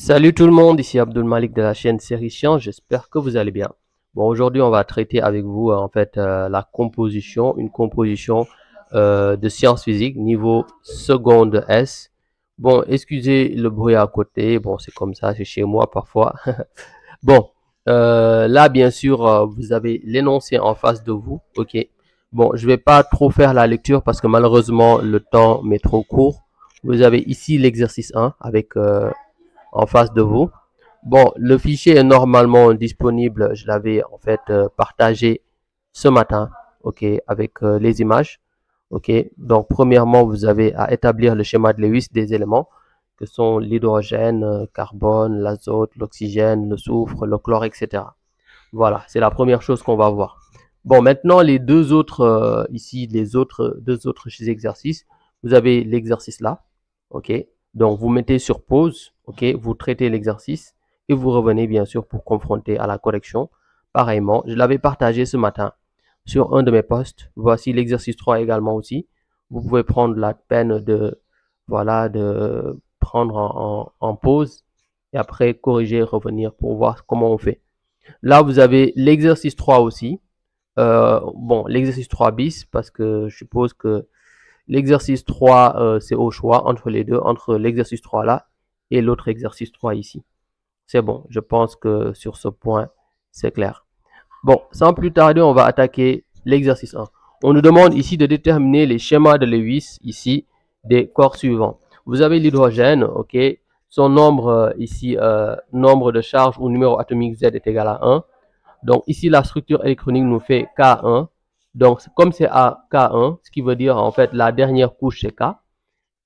Salut tout le monde, ici Abdul Malik de la chaîne Série Science, j'espère que vous allez bien. Bon, aujourd'hui on va traiter avec vous la composition, une composition de sciences physiques niveau seconde S. Bon, excusez le bruit à côté, bon c'est comme ça, c'est chez moi parfois. Bon, là bien sûr vous avez l'énoncé en face de vous, ok. Bon, je vais pas trop faire la lecture parce que malheureusement le temps m'est trop court. Vous avez ici l'exercice 1 avec en face de vous. Bon, le fichier est normalement disponible. Je l'avais partagé ce matin, ok, avec les images, ok. Donc, premièrement, vous avez à établir le schéma de Lewis des éléments que sont l'hydrogène, carbone, l'azote, l'oxygène, le soufre, le chlore, etc. Voilà, c'est la première chose qu'on va voir. Bon, maintenant, les deux autres ici, deux autres exercices. Vous avez l'exercice là, ok. Donc, vous mettez sur pause, ok. Vous traitez l'exercice et vous revenez bien sûr pour confronter à la correction. Pareillement, je l'avais partagé ce matin sur un de mes posts. Voici l'exercice 3 également aussi. Vous pouvez prendre la peine de, voilà, de prendre en pause et après corriger, revenir pour voir comment on fait. Là, vous avez l'exercice 3 aussi. Bon, l'exercice 3 bis, parce que je suppose que l'exercice 3, c'est au choix entre les deux, entre l'exercice 3 là et l'autre exercice 3 ici. C'est bon, je pense que sur ce point, c'est clair. Bon, sans plus tarder, on va attaquer l'exercice 1. On nous demande ici de déterminer les schémas de Lewis, ici, des corps suivants. Vous avez l'hydrogène, ok. Son nombre ici, nombre de charges ou numéro atomique Z est égal à 1. Donc ici, la structure électronique nous fait K1. Donc comme c'est à K1, ce qui veut dire en fait la dernière couche c'est K.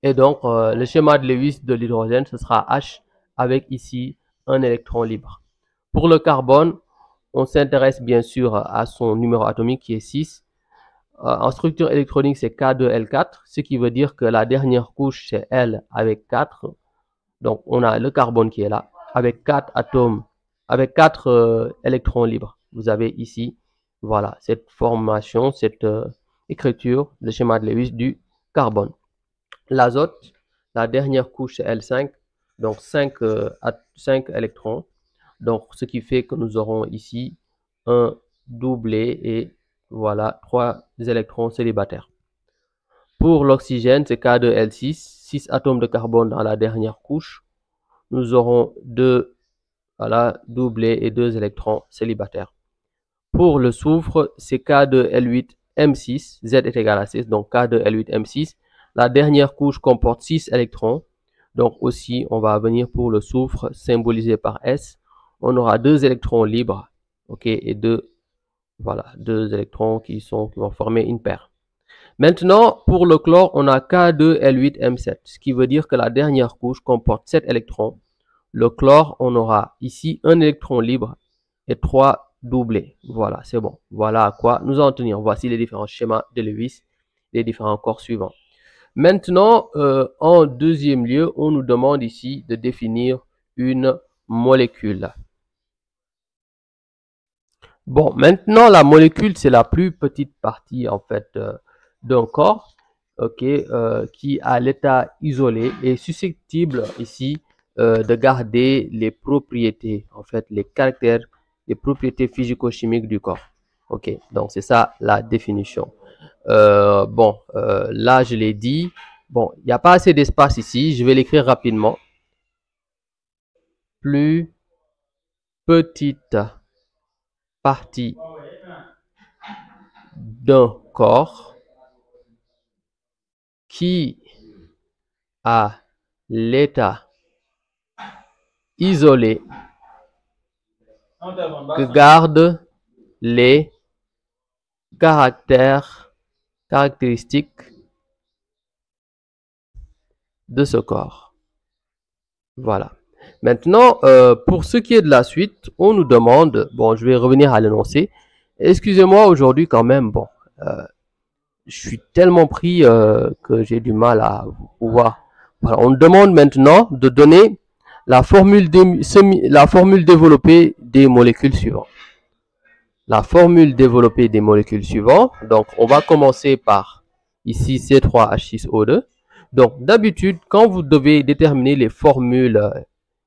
Et donc le schéma de Lewis de l'hydrogène, ce sera H avec ici un électron libre. Pour le carbone, on s'intéresse bien sûr à son numéro atomique qui est 6. En structure électronique, c'est K2L4, ce qui veut dire que la dernière couche, c'est L avec 4. Donc, on a le carbone qui est là, avec 4 atomes, avec 4 électrons libres. Vous avez ici, voilà, cette formation, cette écriture, le schéma de Lewis du carbone. L'azote, la dernière couche, c'est L5, donc 5 électrons. Donc, ce qui fait que nous aurons ici un doublé et voilà, 3 électrons célibataires. Pour l'oxygène, c'est K2L6, 6 atomes de carbone dans la dernière couche. Nous aurons 2 voilà, doublés et 2 électrons célibataires. Pour le soufre, c'est K2L8M6, Z est égal à 6, donc K2L8M6. La dernière couche comporte 6 électrons. Donc aussi, on va venir pour le soufre, symbolisé par S. On aura 2 électrons libres, ok, et 2 électrons qui vont former une paire. Maintenant, pour le chlore, on a K2L8M7, ce qui veut dire que la dernière couche comporte 7 électrons. Le chlore, on aura ici un électron libre et 3 doublés. Voilà, c'est bon. Voilà à quoi nous en tenir. Voici les différents schémas de Lewis, les différents corps suivants. Maintenant, en deuxième lieu, on nous demande ici de définir une molécule. Bon, maintenant, la molécule, c'est la plus petite partie, en fait, d'un corps, ok, qui à l'état isolé est susceptible ici de garder les propriétés, en fait, les caractères, les propriétés physico-chimiques du corps. Ok, donc c'est ça la définition. Là, je l'ai dit. Bon, il n'y a pas assez d'espace ici. Je vais l'écrire rapidement. Plus petite partie d'un corps qui à l'état isolé que garde les caractéristiques de ce corps. Voilà. Maintenant, pour ce qui est de la suite, on nous demande, bon, je vais revenir à l'énoncé. Excusez-moi aujourd'hui quand même, bon, je suis tellement pris que j'ai du mal à pouvoir. Voilà, on demande maintenant de donner la formule développée des molécules suivantes. La formule développée des molécules suivantes. Donc, on va commencer par ici C3H6O2. Donc, d'habitude, quand vous devez déterminer les formules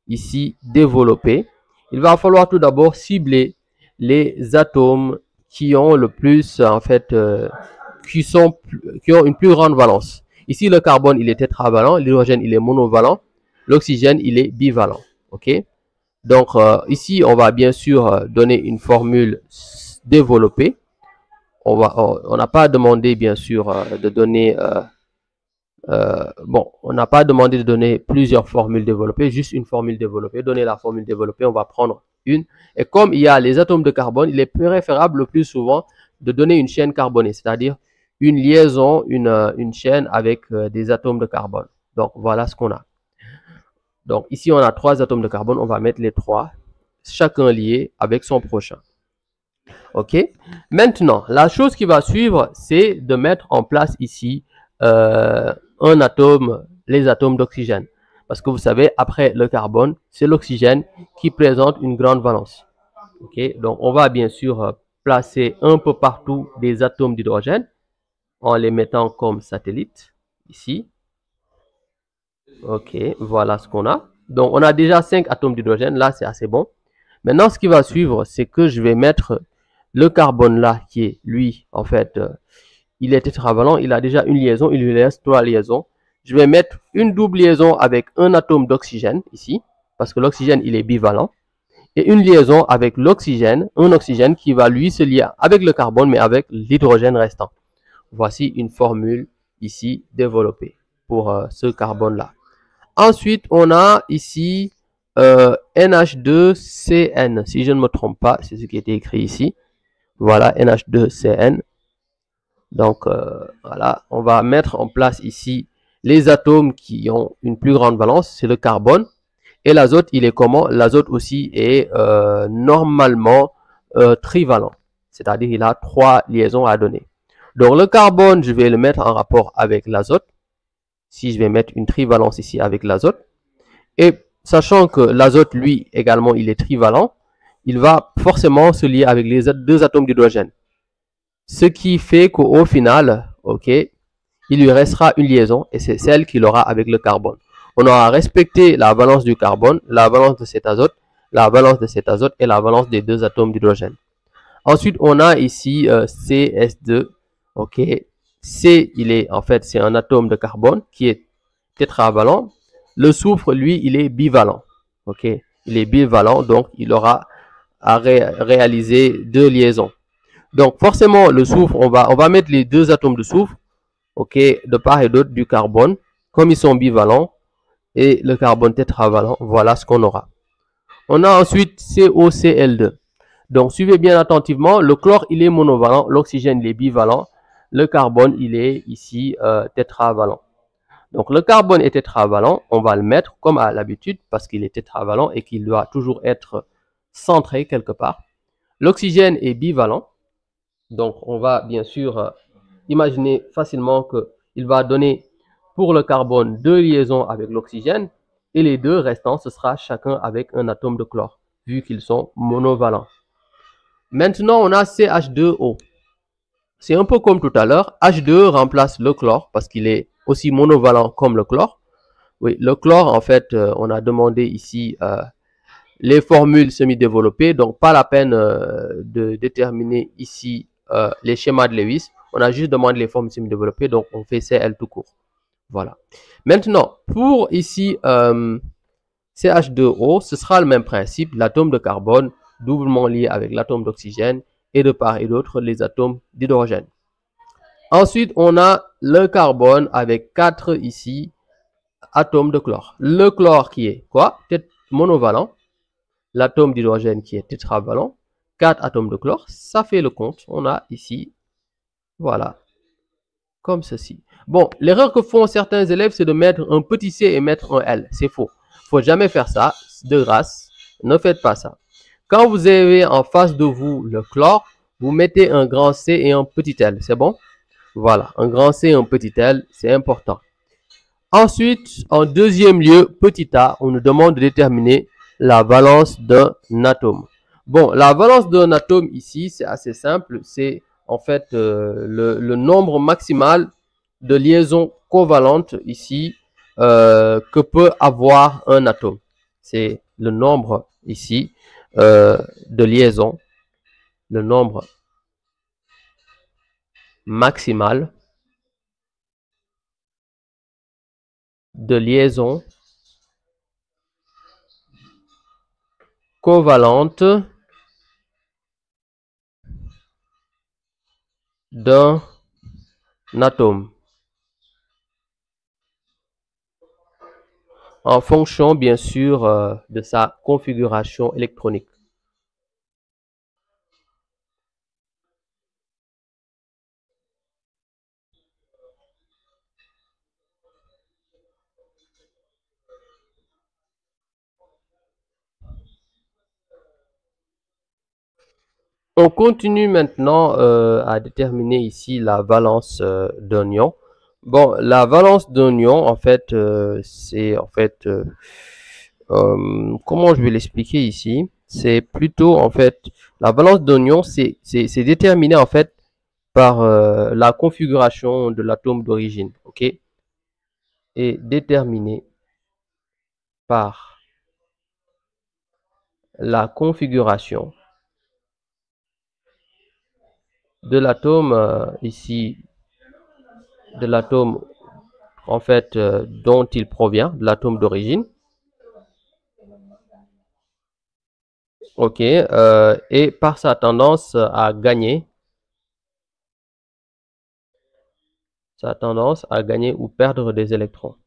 ici développer, il va falloir tout d'abord cibler les atomes qui ont le plus, en fait, qui ont une plus grande valence. Ici, le carbone, il est tétravalent, l'hydrogène, il est monovalent, l'oxygène, il est bivalent. OK? Donc, ici, on va bien sûr donner une formule développée. On n'a pas demandé, bien sûr, de donner... bon, on n'a pas demandé de donner plusieurs formules développées, juste une formule développée. Donner la formule développée, on va prendre une. Et comme il y a les atomes de carbone, il est préférable le plus souvent de donner une chaîne carbonée, c'est-à-dire une liaison, une chaîne avec des atomes de carbone. Donc, voilà ce qu'on a. Donc, ici, on a 3 atomes de carbone. On va mettre les 3, chacun lié avec son prochain. OK? Maintenant, la chose qui va suivre, c'est de mettre en place ici un atome, les atomes d'oxygène. Parce que vous savez, après le carbone, c'est l'oxygène qui présente une grande valence. OK? Donc, on va bien sûr placer un peu partout des atomes d'hydrogène en les mettant comme satellites ici. OK, voilà ce qu'on a. Donc, on a déjà 5 atomes d'hydrogène. Là, c'est assez bon. Maintenant, ce qui va suivre, c'est que je vais mettre le carbone là, qui est lui, en fait, il est tétravalent. Il a déjà une liaison. Il lui reste 3 liaisons. Je vais mettre une double liaison avec un atome d'oxygène ici, parce que l'oxygène, il est bivalent. Et une liaison avec l'oxygène, un oxygène qui va lui se lier avec le carbone, mais avec l'hydrogène restant. Voici une formule ici développée pour ce carbone-là. Ensuite, on a ici NH2CN. Si je ne me trompe pas, c'est ce qui était écrit ici. Voilà, NH2CN. Donc, voilà, on va mettre en place ici les atomes qui ont une plus grande valence. C'est le carbone. Et l'azote, il est comment? L'azote aussi est normalement trivalent. C'est-à-dire il a 3 liaisons à donner. Donc, le carbone, je vais le mettre en rapport avec l'azote. Si je vais mettre une trivalence ici avec l'azote. Et sachant que l'azote, lui, également, il est trivalent, il va forcément se lier avec les 2 atomes d'hydrogène. Ce qui fait qu'au final, OK, il lui restera une liaison et c'est celle qu'il aura avec le carbone. On aura respecté la valence du carbone, la valence de cet azote, la valence de cet azote et la valence des 2 atomes d'hydrogène. Ensuite, on a ici CS2, OK. C, il est, en fait, c'est un atome de carbone qui est tétravalent. Le soufre, lui, il est bivalent. OK. Il est bivalent, donc il aura à réaliser 2 liaisons. Donc, forcément, le soufre, on va mettre les 2 atomes de soufre, OK, de part et d'autre du carbone. Comme ils sont bivalents, et le carbone tétravalent, voilà ce qu'on aura. On a ensuite COCl2. Donc, suivez bien attentivement. Le chlore, il est monovalent. L'oxygène, il est bivalent. Le carbone, il est ici tétravalent. Donc, le carbone est tétravalent. On va le mettre comme à l'habitude parce qu'il est tétravalent et qu'il doit toujours être centré quelque part. L'oxygène est bivalent. Donc, on va bien sûr imaginer facilement qu'il va donner pour le carbone 2 liaisons avec l'oxygène et les 2 restants, ce sera chacun avec un atome de chlore, vu qu'ils sont monovalents. Maintenant, on a CH2O. C'est un peu comme tout à l'heure. H2 remplace le chlore parce qu'il est aussi monovalent comme le chlore. Oui, le chlore, en fait, on a demandé ici les formules semi-développées. Donc, pas la peine de déterminer ici les schémas de Lewis. On a juste demandé les formules semi-développées. Donc, on fait CL tout court. Voilà. Maintenant, pour ici CH2O, ce sera le même principe. L'atome de carbone doublement lié avec l'atome d'oxygène et de part et d'autre les atomes d'hydrogène. Ensuite, on a le carbone avec 4 ici atomes de chlore. Le chlore qui est quoi? Monovalent. L'atome d'hydrogène qui est tétravalent. 4 atomes de chlore. Ça fait le compte. On a ici, voilà, comme ceci. Bon, l'erreur que font certains élèves, c'est de mettre un petit c et mettre un L. C'est faux. Il ne faut jamais faire ça. De grâce, ne faites pas ça. Quand vous avez en face de vous le chlore, vous mettez un grand C et un petit L. C'est bon? Voilà, un grand C et un petit L, c'est important. Ensuite, en deuxième lieu, petit a, on nous demande de déterminer la valence d'un atome. Bon, la valence d'un atome ici, c'est assez simple. C'est en fait le nombre maximal de liaisons covalentes ici que peut avoir un atome. C'est le nombre ici de liaisons, le nombre maximal de liaisons covalentes d'un atome en fonction bien sûr de sa configuration électronique. On continue maintenant à déterminer ici la valence d'un ion. Bon, la valence d'un ion, en fait, c'est en fait, comment je vais l'expliquer ici? C'est plutôt en fait, la valence d'un ion, c'est déterminé en fait par la configuration de l'atome d'origine, ok? Et déterminé par la configuration de l'atome ici, de l'atome en fait dont il provient, de l'atome d'origine. Ok, et par sa tendance à gagner, ou perdre des électrons.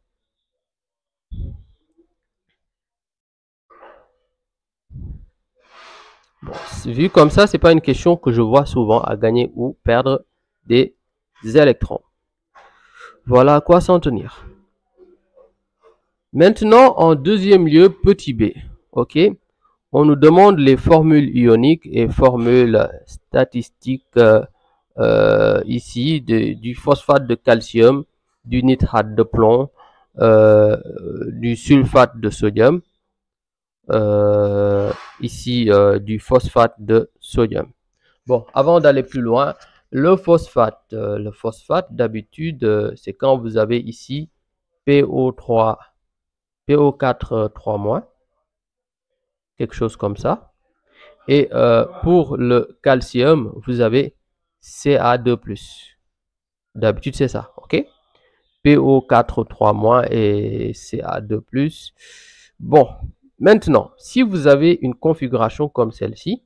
Bon, vu comme ça, c'est pas une question que je vois souvent, à gagner ou perdre des électrons. Voilà à quoi s'en tenir. Maintenant, en deuxième lieu, petit b, ok, on nous demande les formules ioniques et formules statistiques ici du phosphate de calcium, du nitrate de plomb, du sulfate de sodium, ici du phosphate de sodium. Bon, avant d'aller plus loin, le phosphate d'habitude, c'est quand vous avez ici PO3, PO4 3-, quelque chose comme ça. Et pour le calcium, vous avez Ca2+. D'habitude, c'est ça, ok? PO4 3- et Ca2+. Bon, maintenant, si vous avez une configuration comme celle-ci,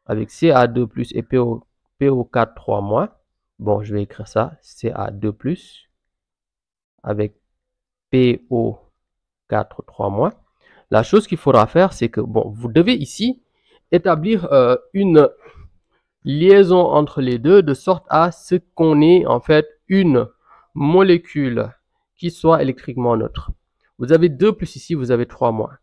avec Ca2+ et PO4 3-, bon, je vais écrire ça, Ca2+, avec PO4 3-. La chose qu'il faudra faire, c'est que, bon, vous devez ici établir une liaison entre les deux de sorte à ce qu'on ait en fait une molécule qui soit électriquement neutre. Vous avez 2+ ici, vous avez 3-.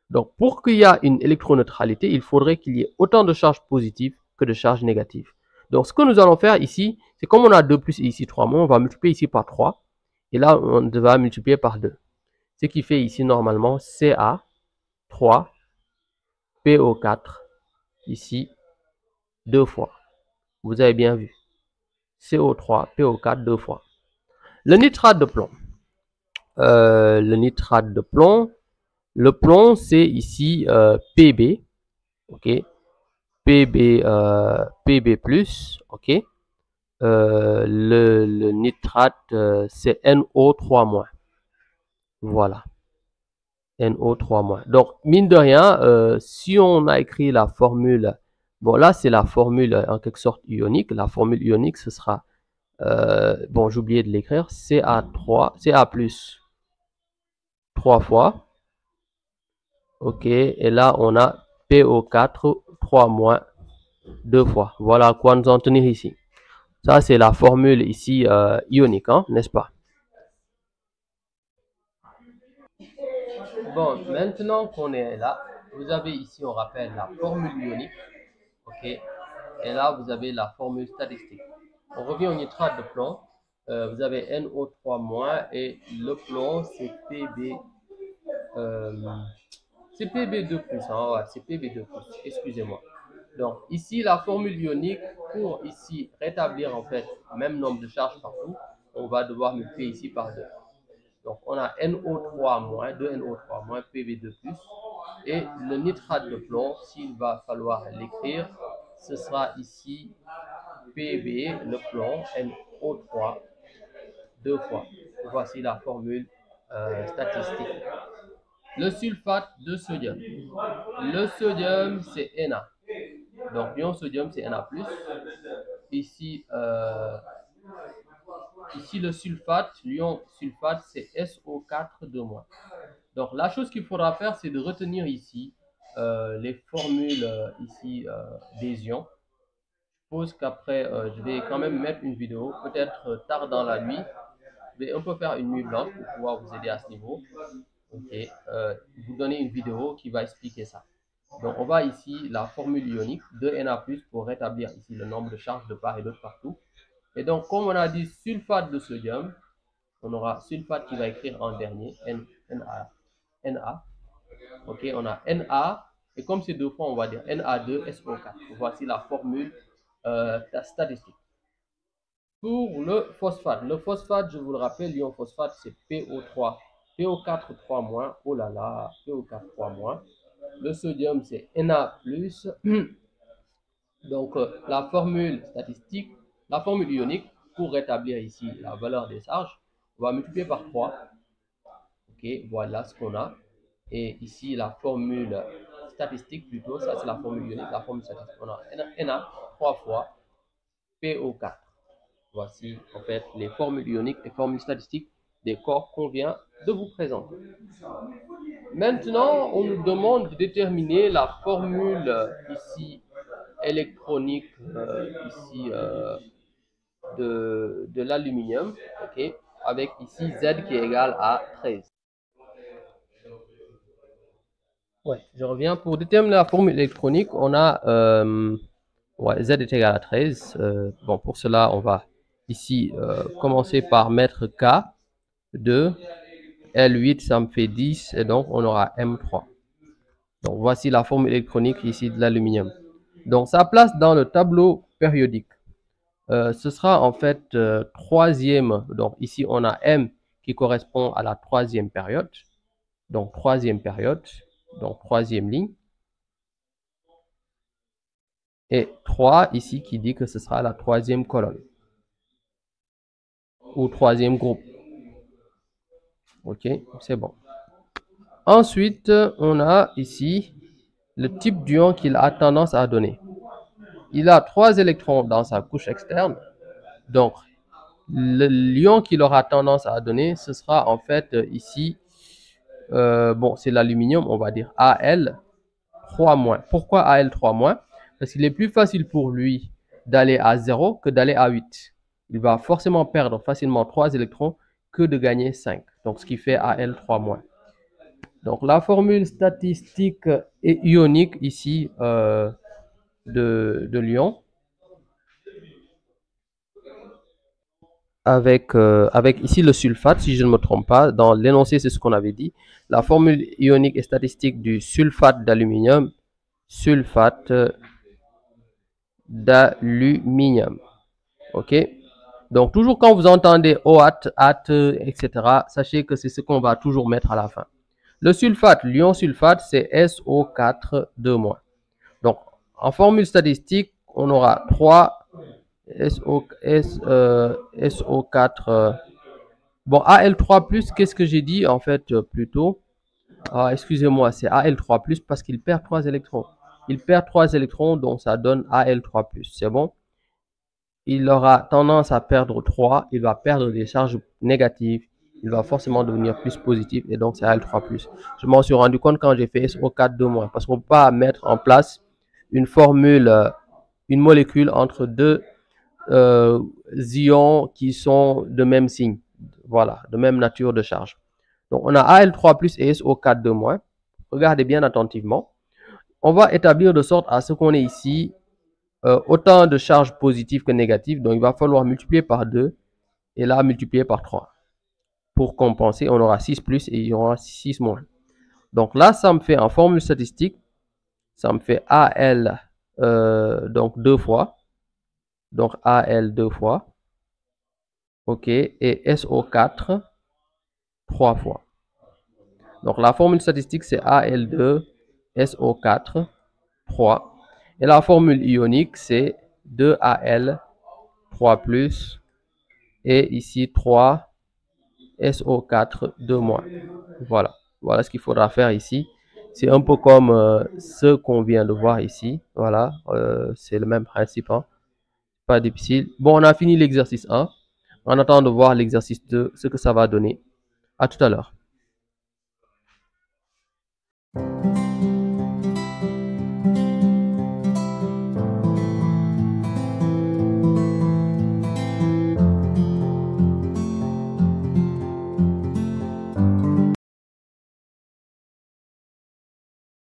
Donc pour qu'il y ait une électroneutralité, il faudrait qu'il y ait autant de charges positives que de charges négatives. Donc ce que nous allons faire ici, c'est comme on a 2+ et ici 3-, on va multiplier ici par 3. Et là, on va multiplier par 2. Ce qui fait ici normalement Ca3 PO4 ici 2 fois. Vous avez bien vu. CO3 PO4 2 fois. Le nitrate de plomb. Le plomb, c'est ici Pb. Ok. Pb+, ok. Le nitrate, c'est NO3-. Voilà. NO3-. Donc, mine de rien, si on a écrit la formule, bon là c'est la formule en quelque sorte ionique, la formule ionique ce sera, bon j'ai oublié de l'écrire, Ca3, Ca+, 3 fois, ok, et là on a PO4, 3-, 2 fois. Voilà à quoi nous en tenir ici. Ça c'est la formule ici ionique, hein, n'est-ce pas? Bon, maintenant qu'on est là, vous avez ici, on rappelle, la formule ionique. Ok. Et là, vous avez la formule statistique. On revient au nitrate de plomb. Vous avez NO3- et le plomb, c'est Pb. C'est Pb2+. Hein, ouais, c'est Pb2+. Excusez-moi. Donc, ici, la formule ionique, pour ici rétablir en fait même nombre de charges partout, on va devoir multiplier ici par 2. Donc, on a NO3-, 2NO3-, Pb2+. Et le nitrate de plomb, s'il va falloir l'écrire, ce sera ici Pb, le plomb, NO3, 2 fois. Voici la formule statistique. Le sulfate de sodium. Le sodium, c'est Na. Donc, l'ion sodium, c'est Na+. Ici, ici le sulfate, l'ion sulfate, c'est SO4 2-. Donc, la chose qu'il faudra faire, c'est de retenir ici les formules ici des ions. Je suppose qu'après, je vais quand même mettre une vidéo, peut-être tard dans la nuit. Je vais un peu faire une nuit blanche pour pouvoir vous aider à ce niveau. Ok, vous donner une vidéo qui va expliquer ça. Donc, on va ici la formule ionique de Na+ pour rétablir ici le nombre de charges de part et d'autre partout. Et donc, comme on a dit sulfate de sodium, on aura sulfate qui va écrire en dernier, Na. Ok, on a Na, et comme c'est 2 fois, on va dire Na2SO4. Voici la formule statistique. Pour le phosphate, je vous le rappelle, l'ion phosphate, c'est PO3. PO4 3-, oh là là, PO4 3-. Le sodium, c'est Na+. Donc, la formule statistique, la formule ionique, pour rétablir ici la valeur des charges, on va multiplier par 3. Ok, voilà ce qu'on a. Et ici, la formule statistique, plutôt, ça c'est la formule ionique, la formule statistique. On a Na 3 fois PO4. Voici en fait les formules ioniques et formules statistiques des corps qu'on vient de vous présenter. Maintenant, on nous demande de déterminer la formule ici électronique ici de l'aluminium, ok, avec ici Z qui est égal à 13. Ouais, je reviens. Pour déterminer la formule électronique, on a ouais, Z est égal à 13. Bon, pour cela, on va ici commencer par mettre K 2, L8, ça me fait 10, et donc on aura M3. Donc voici la formule électronique ici de l'aluminium. Donc sa place dans le tableau périodique, ce sera en fait troisième. Donc ici on a M qui correspond à la troisième période. Donc troisième période, donc troisième ligne. Et 3 ici qui dit que ce sera la troisième colonne. Ou troisième groupe. Ok, c'est bon. Ensuite, on a ici le type d'ion qu'il a tendance à donner. Il a 3 électrons dans sa couche externe. Donc, l'ion qu'il aura tendance à donner, ce sera en fait ici, bon, c'est l'aluminium, on va dire Al 3-. Pourquoi Al 3-? Parce qu'il est plus facile pour lui d'aller à 0 que d'aller à 8. Il va forcément perdre facilement 3 électrons que de gagner 5. Donc, ce qui fait Al 3-. Donc, la formule statistique et ionique ici de l'ion, avec ici le sulfate, si je ne me trompe pas, dans l'énoncé, c'est ce qu'on avait dit. La formule ionique et statistique du sulfate d'aluminium, sulfate d'aluminium. Ok? Donc, toujours quand vous entendez OAT, AT, etc., sachez que c'est ce qu'on va toujours mettre à la fin. Le sulfate, l'ion sulfate, c'est SO4 2-. Donc, en formule statistique, on aura 3 SO4. Bon, Al3+, qu'est-ce que j'ai dit en fait plutôt? Excusez-moi, c'est Al3+, parce qu'il perd 3 électrons. Il perd 3 électrons, donc ça donne Al3+. C'est bon? Il aura tendance à perdre 3, il va perdre des charges négatives, il va forcément devenir plus positif, et donc c'est Al3+. Je m'en suis rendu compte quand j'ai fait SO4 2-, parce qu'on ne peut pas mettre en place une formule, une molécule entre deux ions qui sont de même signe, voilà, de même nature de charge. Donc on a Al3+ et SO4 2-. Regardez bien attentivement. On va établir de sorte à ce qu'on ait ici autant de charges positives que négatives. Donc il va falloir multiplier par 2 et là multiplier par 3. Pour compenser, on aura 6+, et il y aura 6-. Donc là, ça me fait en formule statistique, ça me fait Al donc 2 fois. Donc Al 2 fois. Ok, et SO4 3 fois. Donc la formule statistique, c'est Al2 SO4, 3. Et la formule ionique, c'est 2Al, 3+, et ici 3 SO4, 2-. Voilà. Voilà ce qu'il faudra faire ici. C'est un peu comme ce qu'on vient de voir ici. Voilà, c'est le même principe, hein. Pas difficile. Bon, on a fini l'exercice 1. On attend de voir l'exercice 2, ce que ça va donner. À tout à l'heure.